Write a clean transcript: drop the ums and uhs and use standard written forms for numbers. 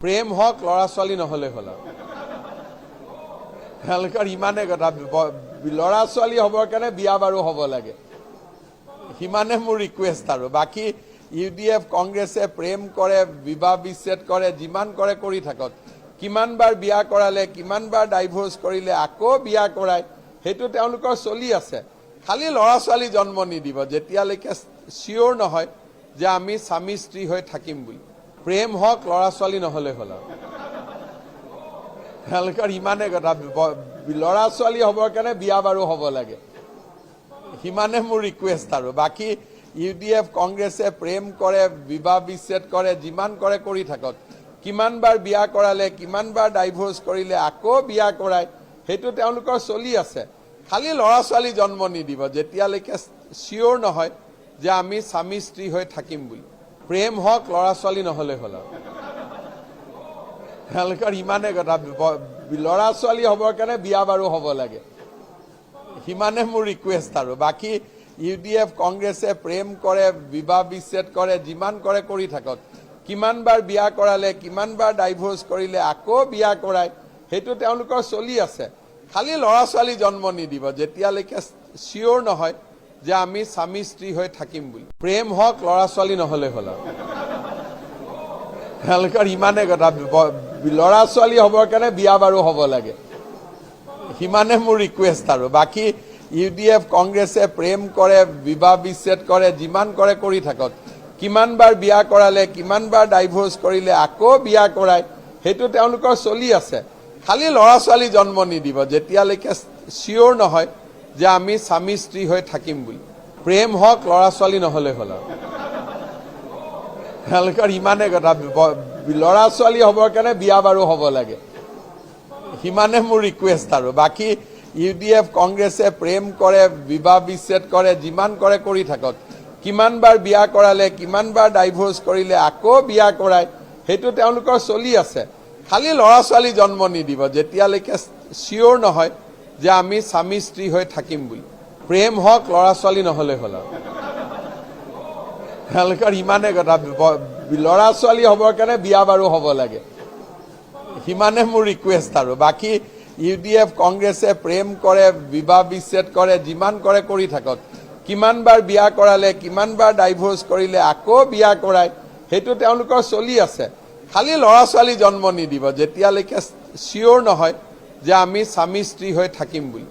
প্ৰেম হওক লৰা ছোৱালী নহলে হল তেওঁলোকৰ ইমানে কথা লৰা ছোৱালী হবৰ কাৰণে বিয়া বাৰু হ'ব লাগে সিমানে মোৰ ৰিকুৱেষ্ট আৰু বাকি ইউডিএফ কংগ্ৰেছে প্ৰেম কৰে বিবাহ বিচ্ছেদ কৰে যিমান কৰে কৰি থাকক কিমান বাৰ বিয়া কৰালে কিমান বাৰ ডাইভোৰ্স কৰিলে আকৌ বিয়া কৰায় হেতু তেওঁলোকৰ চলি আছে খালি লৰা ছোৱালী জন্ম নিদিব যেতিয়ালৈকে শিওৰ নহয় যে আমি স্বামী স্ত্ৰী হৈ থাকিম বুলি প্ৰেম হওক লৰা ছোৱালী নহলে হল তেওঁলোকৰ ইমানে কথা লৰা ছোৱালী হবৰ কাৰণে বিয়া বাৰু হ'ব লাগে সিমানে মোৰ ৰিকুৱেষ্ট আৰু বাকি ইউডিএফ কংগ্ৰেছে প্ৰেম কৰে বিবাহ বিচ্ছেদ কৰে যিমান কৰে কৰি থাকক কিমান বাৰ বিয়া কৰালে কিমান বাৰ ডাইভোৰ্স কৰিলে আকৌ বিয়া কৰায় হেতু তেওঁলোকৰ চলি আছে খালি লৰা ছোৱালী জন্ম নিদিব যেতিয়ালৈকে শিওৰ নহয় যে আমি স্বামী স্ত্ৰী হৈ থাকিম বুলি প্ৰেম হওক লৰা ছোৱালী নহলে হল তেওঁলোকৰ ইমানে কথা লৰা ছোৱালী হবৰ কাৰণে বিয়া বাৰু হ'ব লাগে সিমানে মোৰ ৰিকুৱেষ্ট আৰু বাকি ইউডিএফ কংগ্ৰেছে প্ৰেম কৰে বিবাহ বিচ্ছেদ কৰে যিমান কৰে কৰি থাকক কিমান বাৰ বিয়া কৰালে কিমান বাৰ ডাইভোৰ্স কৰিলে আকৌ বিয়া কৰায় হেতু তেওঁলোকৰ চলি আছে খালি লৰা ছোৱালী জন্ম নিদিব যেতিয়ালৈকে শিওৰ নহয় যে আমি স্বামী স্ত্ৰী হৈ থাকিম বুলি প্ৰেম হওক লৰা ছোৱালী নহলে হল তেওঁলোকৰ ইমানে কথা লৰা ছোৱালী হবৰ কাৰণে বিয়া বাৰু হ'ব লাগে সিমানে মোৰ ৰিকুৱেষ্ট আৰু বাকি ইউডিএফ কংগ্ৰেছে প্ৰেম কৰে বিবাহ বিচ্ছেদ কৰে যিমান কৰে কৰি থাকক কিমান বাৰ বিয়া কৰালে কিমান বাৰ ডাইভোৰ্স কৰিলে আকৌ বিয়া কৰায় হেতু তেওঁলোকৰ চলি আছে খালি লৰা ছোৱালী জন্ম নিদিব যেতিয়ালৈকে শিওৰ নহয় যে আমি স্বামী স্ত্ৰী হৈ থাকিম বুলি প্ৰেম হওক লৰা ছোৱালী নহলে হল তেওঁলোকৰ ইমানে কথা লৰা ছোৱালী হবৰ কাৰণে বিয়া বাৰু হ'ব লাগে সিমানে মোৰ ৰিকুৱেষ্ট আৰু বাকি ইউডিএফ কংগ্ৰেছে প্ৰেম কৰে বিবাহ বিচ্ছেদ কৰে যিমান কৰে কৰি থাকক কিমান বাৰ বিয়া কৰালে কিমান বাৰ ডাইভোৰ্স কৰিলে আকৌ বিয়া কৰায় হেতু তেওঁলোকৰ চলি আছে খালি লৰা ছোৱালী জন্ম নিদিব যেতিয়ালৈকে শিওৰ নহয় যে আমি স্বামী স্ত্ৰী হৈ থাকিম বুলি প্ৰেম হওক লৰা ছোৱালী নহলে হল তেওঁলোকৰ ইমানে কথা লৰা ছোৱালী হবৰ কাৰণে বিয়া বাৰু হ'ব লাগে সিমানে মোৰ ৰিকুৱেষ্ট আৰু বাকি ইউডিএফ কংগ্ৰেছে প্ৰেম কৰে বিবাহ বিচ্ছেদ কৰে যিমান কৰে কৰি থাকক কিমান বাৰ বিয়া কৰালে কিমান বাৰ ডাইভোৰ্স কৰিলে আকৌ বিয়া কৰায় হেতু তেওঁলোকৰ চলি আছে খালি লৰা ছোৱালী জন্ম নিদিব যেতিয়ালৈকে শিওৰ নহয় যে আমি স্বামী স্ত্ৰী হৈ থাকিম বুলি